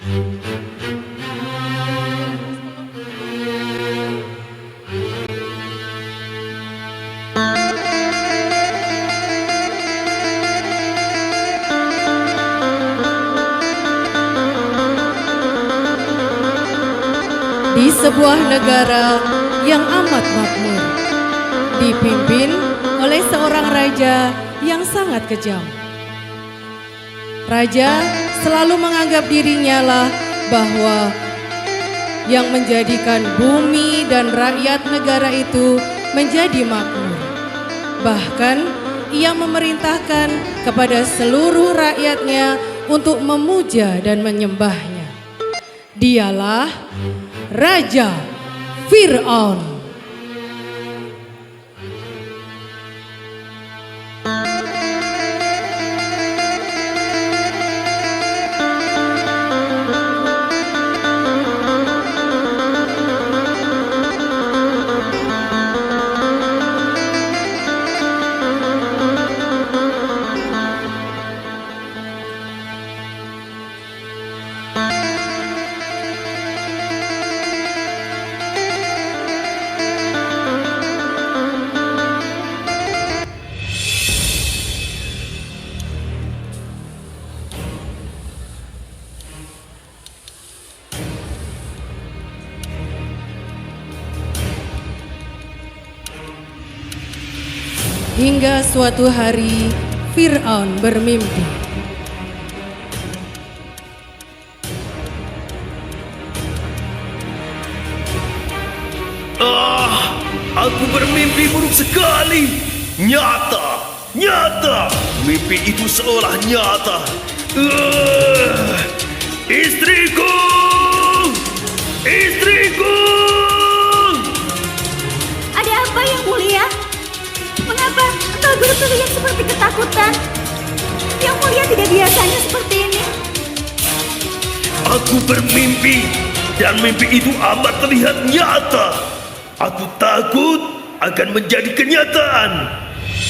Di sebuah negara yang amat makmur, dipimpin oleh seorang raja yang sangat kejam. Raja selalu menganggap dirinya lah bahwa yang menjadikan bumi dan rakyat negara itu menjadi makmur. Bahkan ia memerintahkan kepada seluruh rakyatnya untuk memuja dan menyembahnya. Dialah Raja Fir'aun. Hingga suatu hari Fir'aun bermimpi. Aku bermimpi buruk sekali. Nyata. Mimpi itu seolah nyata. Istriku! Ada apa yang mulia? Mengapa engkau berteriak seperti ketakutan? Yang mulia tidak biasanya seperti ini. Aku bermimpi dan mimpi itu amat terlihat nyata. Aku takut akan menjadi kenyataan.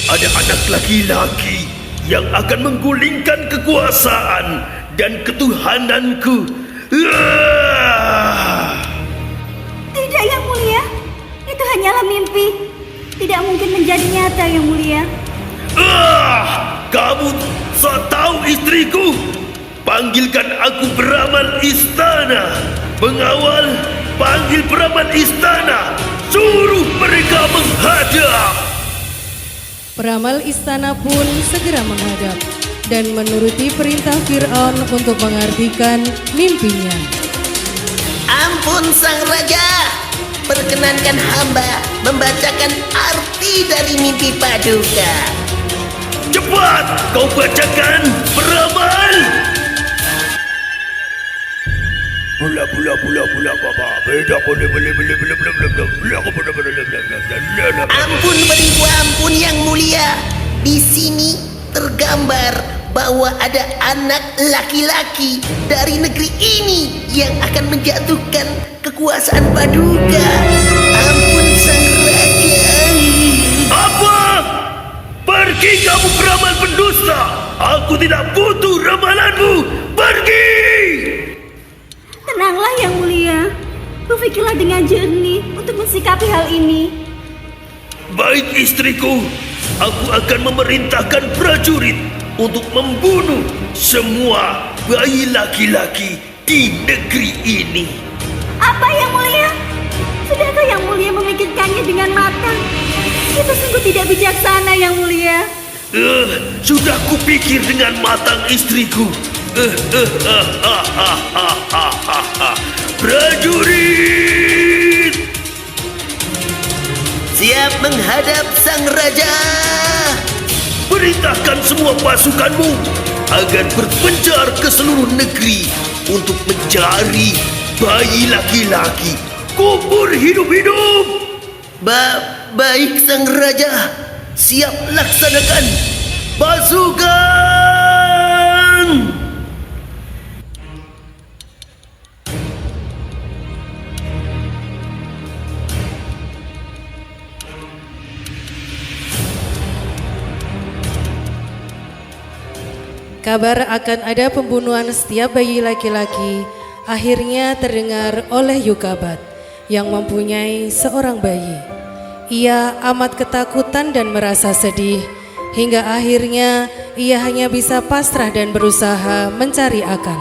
Ada anak laki-laki yang akan menggulingkan kekuasaan dan ketuhananku. Tidak, yang mulia. Itu hanyalah mimpi. Tidak mungkin menjadi nyata, yang mulia. Kamu tak tahu istriku. Panggilkan aku peramal istana. Pengawal, panggil peramal istana. Suruh mereka menghadap. Peramal istana pun segera menghadap dan menuruti perintah Fir'aun untuk mengartikan mimpinya. Ampun sang raja, perkenankan hamba membacakan arti dari mimpi paduka. Cepat kau bacakan, peramal. Ampun beribu ampun yang mulia. Di sini tergambar bahwa ada anak laki-laki dari negeri ini yang akan menjatuhkan kekuasaan paduka. Ampun sang raja. Apa? Pergi kamu peramal pendusta. Aku tidak butuh ramalanmu. Pergi. Tenanglah, yang mulia. Berpikirlah dengan jernih untuk mensikapi hal ini. Baik istriku, aku akan memerintahkan prajurit untuk membunuh semua bayi laki-laki di negeri ini. Apa, yang mulia? Sudahkah yang mulia memikirkannya dengan matang? Itu sungguh tidak bijaksana, yang mulia. Sudah kupikir dengan matang istriku. Prajurit, Siap menghadap sang raja. perintahkan semua pasukanmu agar berpencar ke seluruh negeri untuk mencari bayi laki-laki. Kubur hidup-hidup. Baik sang raja. Siap laksanakan. Pasukan! Kabar akan ada pembunuhan setiap bayi laki-laki akhirnya terdengar oleh Yukabat yang mempunyai seorang bayi. Ia amat ketakutan dan merasa sedih, hingga akhirnya ia hanya bisa pasrah dan berusaha mencari akal.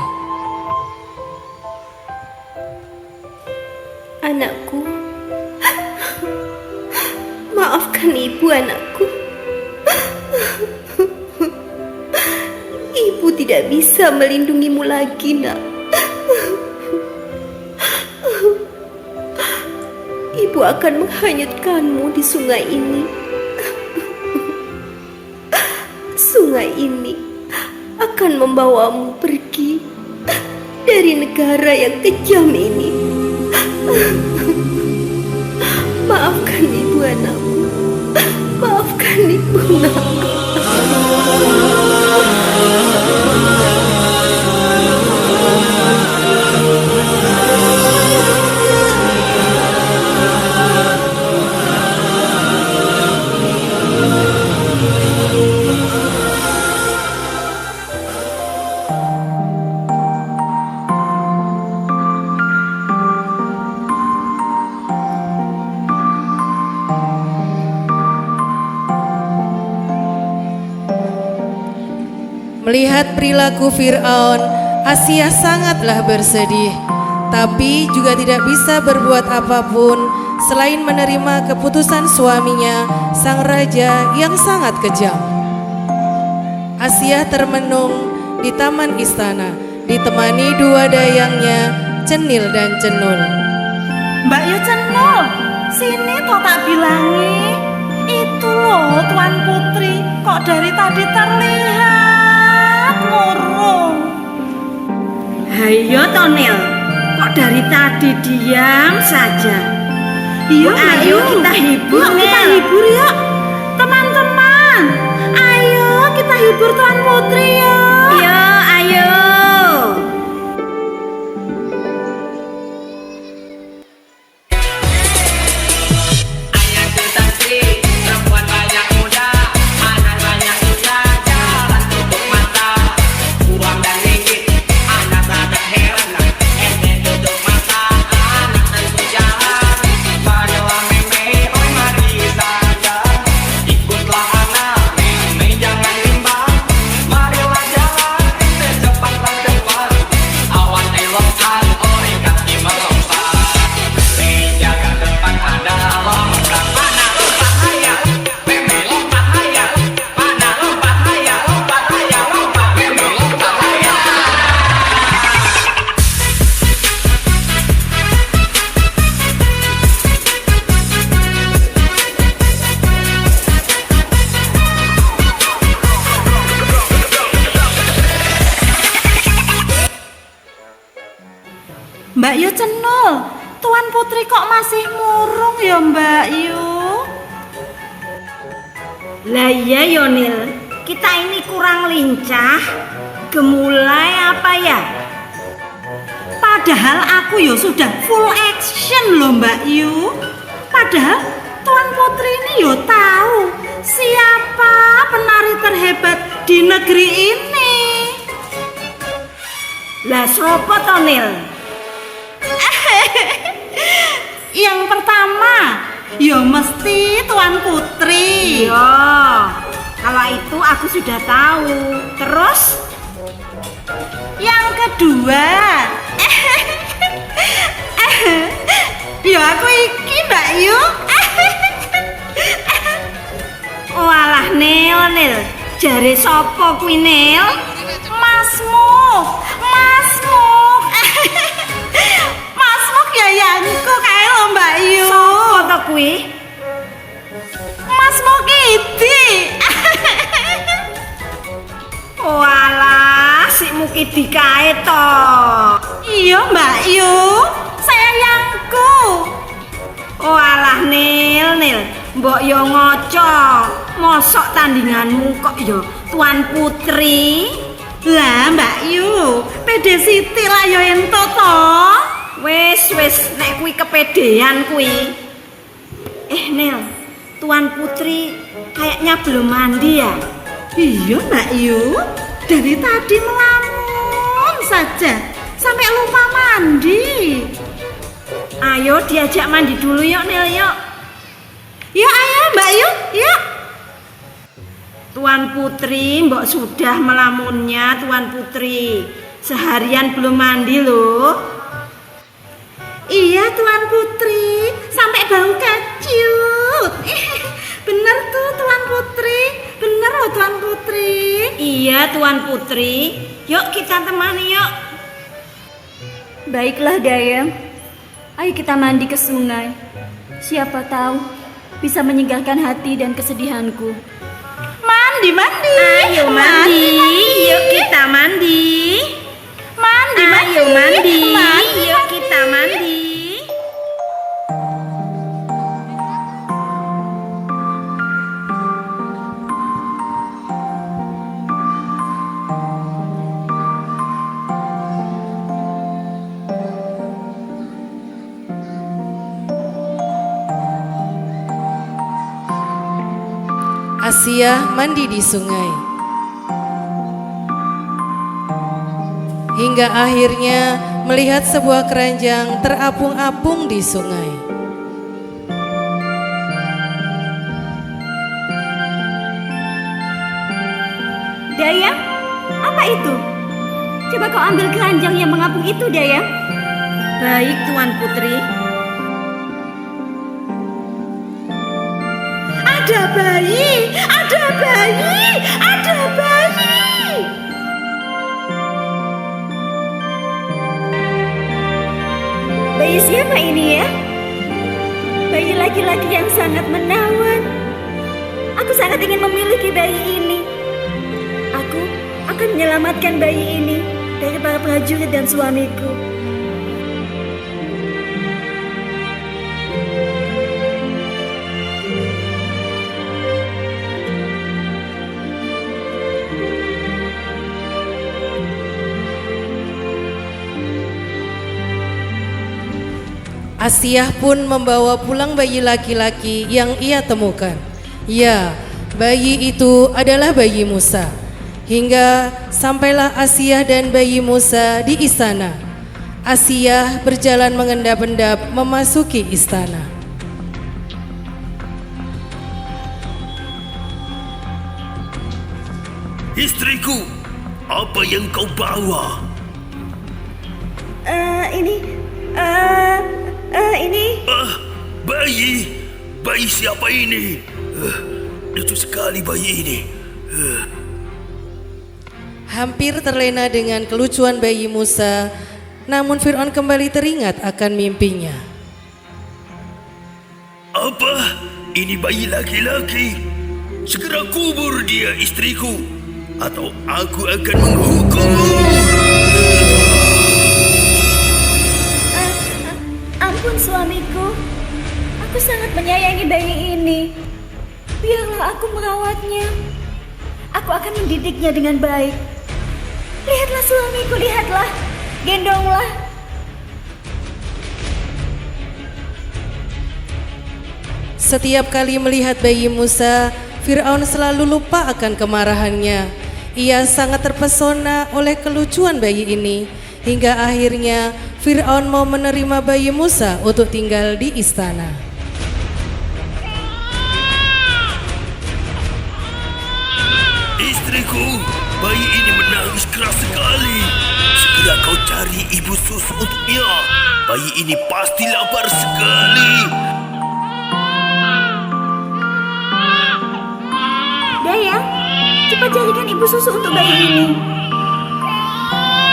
Anakku, maafkan ibu anakku. Ibu tidak bisa melindungimu lagi, nak. Ibu akan menghanyutkanmu di sungai ini. Sungai ini akan membawamu pergi dari negara yang kejam ini. Maafkan ibu anakku. Maafkan ibu anakku. Melihat perilaku Fir'aun, Asia sangatlah bersedih, tapi juga tidak bisa berbuat apapun selain menerima keputusan suaminya, sang raja yang sangat kejam. Asia termenung di taman istana, ditemani dua dayangnya, Cenil dan Cenul. Mbak Yu Cenul, sini toh tak bilangi. Itu loh Tuan Putri, kok dari tadi terlihat murung. Hayo Tonil, kok dari tadi diam saja? Iya, Ayo kita hibur, yuk, kita Nel. hibur yuk. Teman-teman, ayo kita hibur Tuan Putri yuk. Yo, ayo. Mbak Yu Cenul, Tuan Putri kok masih murung ya Mbak Yu? Lah iya Yonil, kita ini kurang lincah. Gemulai apa ya? Padahal aku ya sudah full action loh Mbak Yu. Padahal Tuan Putri ini ya tahu siapa penari terhebat di negeri ini. Lah sopo Tonil? Yang pertama, ya mesti Tuan Putri. Yo, kalau itu aku sudah tahu. Terus? Yang kedua, ya aku iki Mbak Yu. Walah Nil, Nil. Jare sopo kuwi Nil? Masmuk, Masmuk. Masmuk yayangku kae lho Mbak Yu. Sopo to kuwi? Masmuk Idi. Walah, si Mukidi kae to. Iya Mbak Yu, sayangku. Walah Nil, Nil. Mbok yo ngoco. Mosok tandinganmu kok yo Tuan Putri? Lah Mbak Yu, pede siti lah yo ento to. Wis, nek kuwi kepedean kuwi. Nil, Tuan Putri kayaknya belum mandi ya? Iya Mbak Yu, dari tadi melamun saja. sampai lupa mandi. Ayo diajak mandi dulu yuk Nil yuk. Yuk ayo Mbak Yu, yuk. Tuan Putri, mbok sudah melamunnya Tuan Putri. Seharian belum mandi loh. Iya Tuan Putri, sampai bau kecut. Bener tuh Tuan Putri, bener loh Tuan Putri. Iya Tuan Putri, yuk kita temani yuk. Baiklah Dayang, ayo kita mandi ke sungai. Siapa tahu bisa menyegarkan hati dan kesedihanku. Mandi. Ayo mandi, yuk kita mandi. Ayo mandi, yuk kita mandi. Asia mandi di sungai. Hingga akhirnya melihat sebuah keranjang terapung-apung di sungai. Dayang, apa itu? Coba kau ambil keranjang yang mengapung itu, Dayang. Baik Tuan Putri. Ada bayi, ada bayi, ada bayi. Bayi siapa ini ya? Bayi laki-laki yang sangat menawan. Aku sangat ingin memiliki bayi ini. Aku akan menyelamatkan bayi ini dari para prajurit dan suamiku. Asia pun membawa pulang bayi laki-laki yang ia temukan. Ya, bayi itu adalah bayi Musa. Hingga sampailah Asia dan bayi Musa di istana. Asia berjalan mengendap-endap memasuki istana. Istriku, apa yang kau bawa? Ini Bayi? Bayi siapa ini? Lucu sekali bayi ini. Hampir terlena dengan kelucuan bayi Musa, namun Fir'aun kembali teringat akan mimpinya. Apa? Ini bayi laki-laki? Segera kubur dia, istriku, atau aku akan menghukummu. Ampun suamiku, aku sangat menyayangi bayi ini. Biarlah aku merawatnya. Aku akan mendidiknya dengan baik. Lihatlah suamiku, lihatlah. Gendonglah. Setiap kali melihat bayi Musa, Fir'aun selalu lupa akan kemarahannya. Ia sangat terpesona oleh kelucuan bayi ini, hingga akhirnya Fir'aun mau menerima bayi Musa untuk tinggal di istana. Istriku, bayi ini menangis keras sekali. Segera kau cari ibu susu untuknya. Bayi ini pasti lapar sekali. Dayang, cepat carikan ibu susu untuk bayi ini.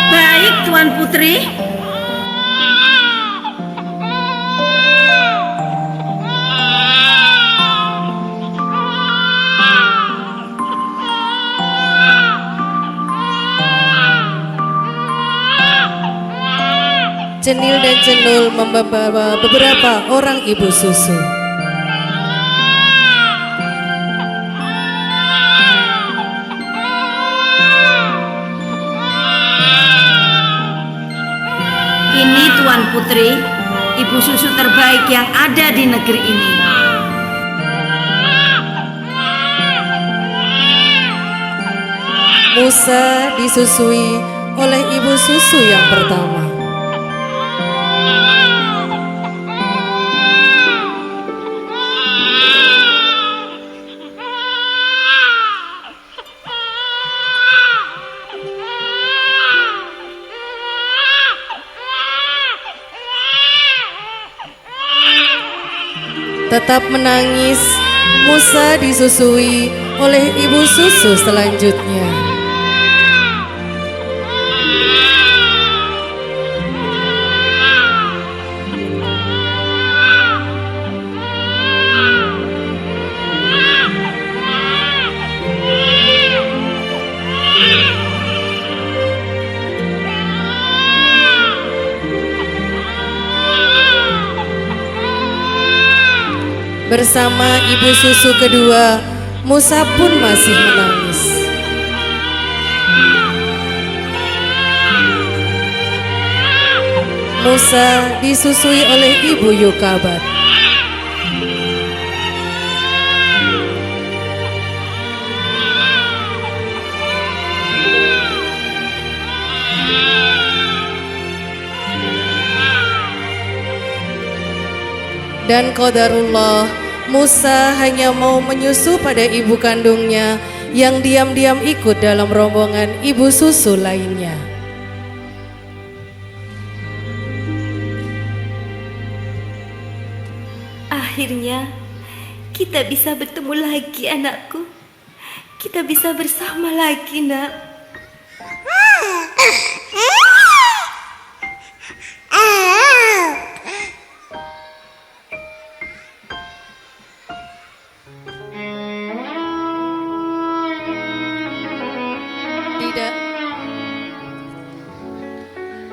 Baik Tuan Putri. Cenil dan Cenul membawa beberapa orang ibu susu. Ini Tuan Putri, ibu susu terbaik yang ada di negeri ini. Musa disusui oleh ibu susu yang pertama. Tetap menangis, Musa disusui oleh ibu susu selanjutnya. Bersama ibu susu kedua, Musa pun masih menangis. Musa disusui oleh ibu Yokabat. Dan qadarullah, Musa hanya mau menyusu pada ibu kandungnya yang diam-diam ikut dalam rombongan ibu susu lainnya. Akhirnya kita bisa bertemu lagi, anakku. Kita bisa bersama lagi, nak.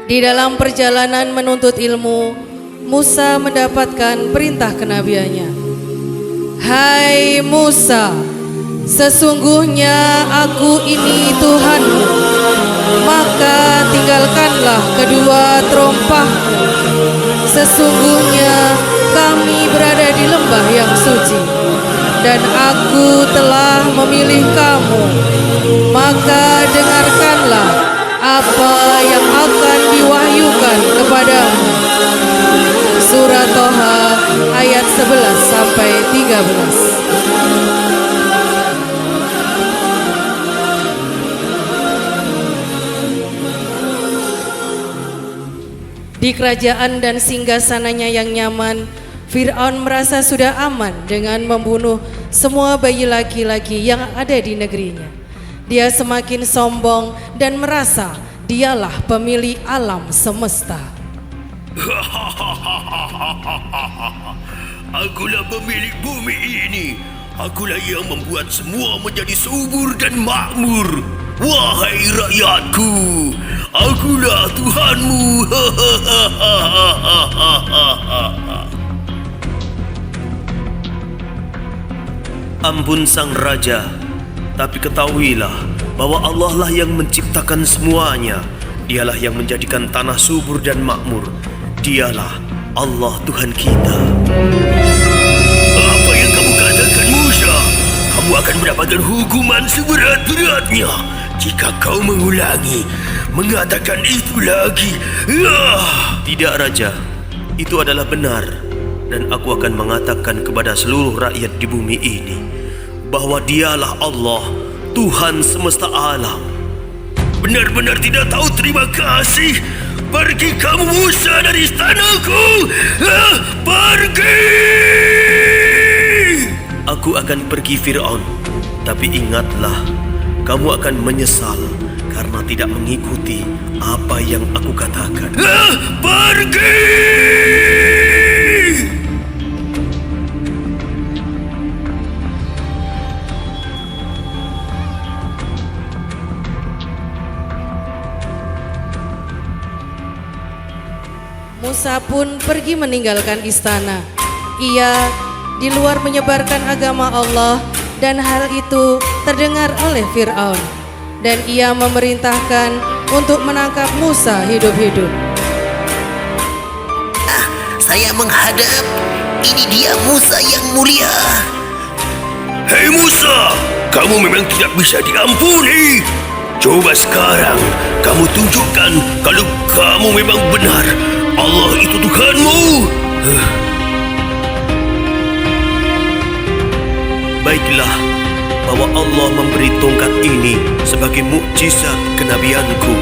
Di dalam perjalanan menuntut ilmu, Musa mendapatkan perintah kenabiannya. Hai Musa, sesungguhnya aku ini Tuhanmu, maka tinggalkanlah kedua terompahmu. Sesungguhnya kami berada di lembah yang suci, dan aku telah memilih kamu, maka dengarkanlah apa yang akan diwahyukan kepadamu. Surah Toha ayat 11 sampai 13. Di kerajaan dan singgasananya yang nyaman, Fir'aun merasa sudah aman dengan membunuh semua bayi laki-laki yang ada di negerinya. Dia semakin sombong dan merasa dialah pemilik alam semesta. Akulah pemilik bumi ini. Akulah yang membuat semua menjadi subur dan makmur. Wahai rakyatku, akulah Tuhanmu. Ampun sang raja, tapi ketahuilah bahwa Allah lah yang menciptakan semuanya. Dialah yang menjadikan tanah subur dan makmur. Dialah Allah Tuhan kita. Apa yang kamu katakan, Musa? Kamu akan mendapatkan hukuman seberat-beratnya jika kau mengulangi mengatakan itu lagi. Tidak raja, itu adalah benar. Dan aku akan mengatakan kepada seluruh rakyat di bumi ini bahwa dialah Allah, Tuhan semesta alam. Benar-benar tidak tahu terima kasih. Pergi kamu Musa dari istanaku. Pergi! Aku akan pergi Fir'aun, tapi ingatlah, kamu akan menyesal karena tidak mengikuti apa yang aku katakan. Pergi! Musa pun pergi meninggalkan istana. Ia di luar menyebarkan agama Allah, dan hal itu terdengar oleh Fir'aun. Dan ia memerintahkan untuk menangkap Musa hidup-hidup. Saya menghadap. Ini dia Musa yang mulia. Hei Musa, kamu memang tidak bisa diampuni. Coba sekarang Kamu tunjukkan kalau kamu memang benar. Allah itu Tuhanmu. Baiklah, bahwa Allah memberi tongkat ini sebagai mukjizat kenabianku.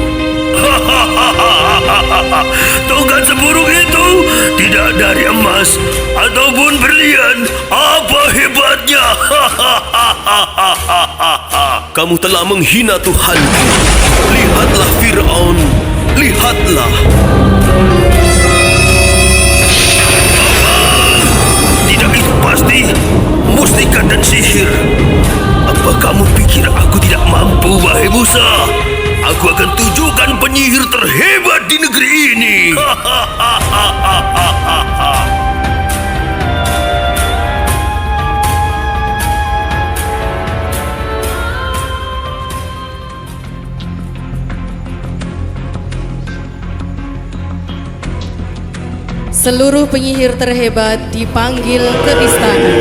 Tongkat seburuk itu tidak dari emas ataupun berlian. Apa hebatnya? Kamu telah menghina Tuhanku. Lihatlah Fir'aun, lihatlah. Tidak, itu pasti mustika dan sihir. Apa kamu pikir aku tidak mampu, wahai Musa? Aku akan tunjukkan penyihir terhebat di negeri ini. Seluruh penyihir terhebat dipanggil ke istana.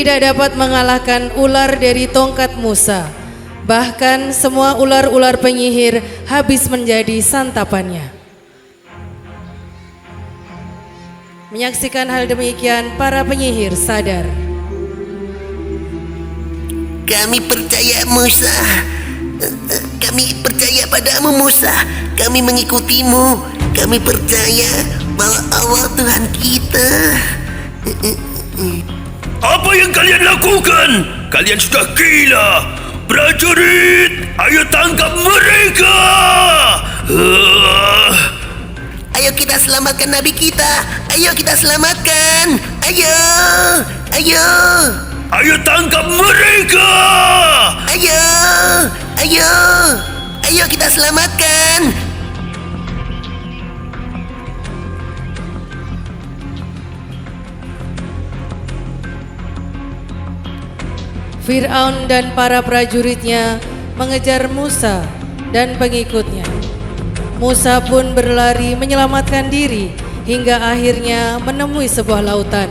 Tidak dapat mengalahkan ular dari tongkat Musa. Bahkan semua ular-ular penyihir habis menjadi santapannya. Menyaksikan hal demikian, para penyihir sadar. Kami percaya Musa. Kami percaya padamu Musa. Kami mengikutimu. Kami percaya bahwa Allah Tuhan kita. Apa yang kalian lakukan? Kalian sudah gila. Prajurit, ayo tangkap mereka. Ayo kita selamatkan Nabi kita. Ayo kita selamatkan. Ayo. Ayo. Ayo tangkap mereka. Ayo. Ayo. Ayo kita selamatkan. Fir'aun dan para prajuritnya mengejar Musa dan pengikutnya. Musa pun berlari menyelamatkan diri hingga akhirnya menemui sebuah lautan.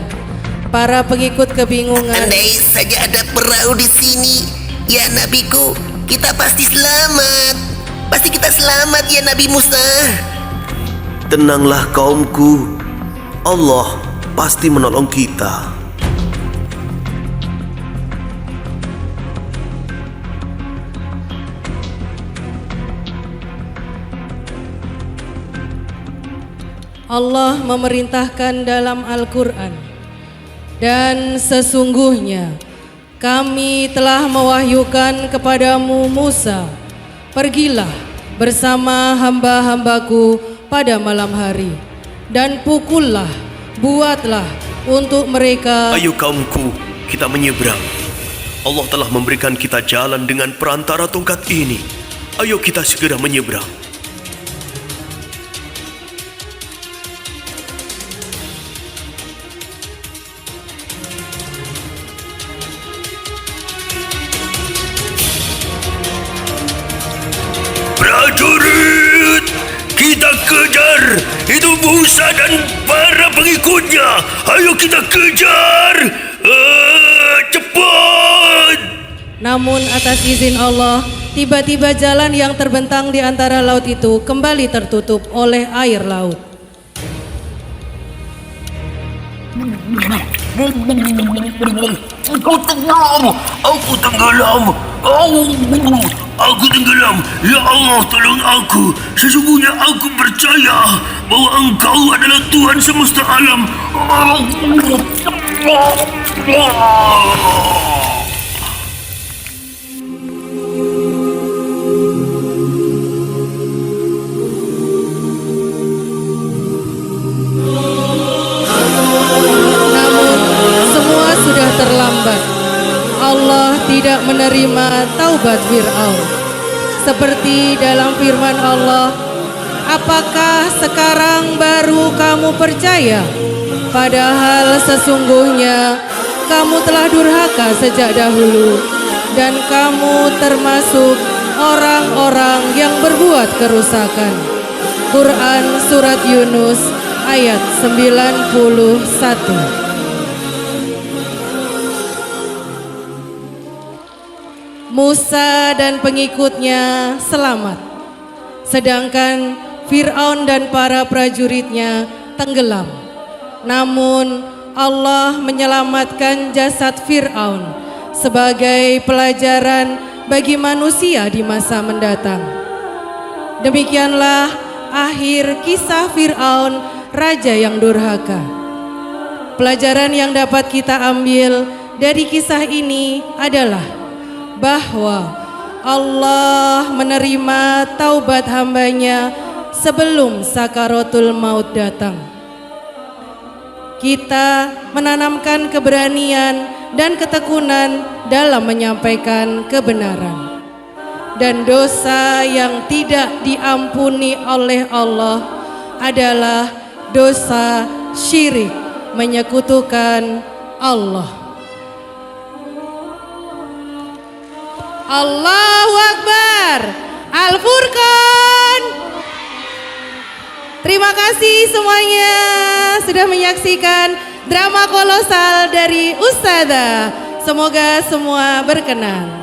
Para pengikut kebingungan. Andai saja ada perahu di sini, ya Nabiku, kita pasti selamat. Pasti kita selamat ya Nabi Musa. Tenanglah kaumku, Allah pasti menolong kita. Allah memerintahkan dalam Al-Quran, dan sesungguhnya kami telah mewahyukan kepadamu Musa, pergilah bersama hamba-hambaku pada malam hari, dan pukullah, buatlah untuk mereka. Ayo kaumku, kita menyeberang. Allah telah memberikan kita jalan dengan perantara tongkat ini. Ayo kita segera menyeberang. Prajurit, kita kejar itu Musa dan para pengikutnya. Ayo kita kejar. Cepat. Namun atas izin Allah, tiba-tiba jalan yang terbentang di antara laut itu kembali tertutup oleh air laut. Aku tenggelam. Aku tenggelam. Ya Allah, tolong aku. Sesungguhnya aku percaya bahwa Engkau adalah Tuhan semesta alam. Terlambat. Allah tidak menerima taubat Fir'aun. seperti dalam firman Allah, apakah sekarang baru kamu percaya? Padahal sesungguhnya kamu telah durhaka sejak dahulu, dan kamu termasuk orang-orang yang berbuat kerusakan. Quran Surat Yunus ayat 91. Musa dan pengikutnya selamat, sedangkan Fir'aun dan para prajuritnya tenggelam. Namun Allah menyelamatkan jasad Fir'aun sebagai pelajaran bagi manusia di masa mendatang. Demikianlah akhir kisah Fir'aun, raja yang durhaka. Pelajaran yang dapat kita ambil dari kisah ini adalah bahwa Allah menerima taubat hambanya sebelum sakaratul maut datang. Kita menanamkan keberanian dan ketekunan dalam menyampaikan kebenaran. Dan dosa yang tidak diampuni oleh Allah adalah dosa syirik, menyekutukan Allah. Allahu Akbar. Al-Furqan. Terima kasih semuanya sudah menyaksikan drama kolosal dari Ustazah. Semoga semua berkenan.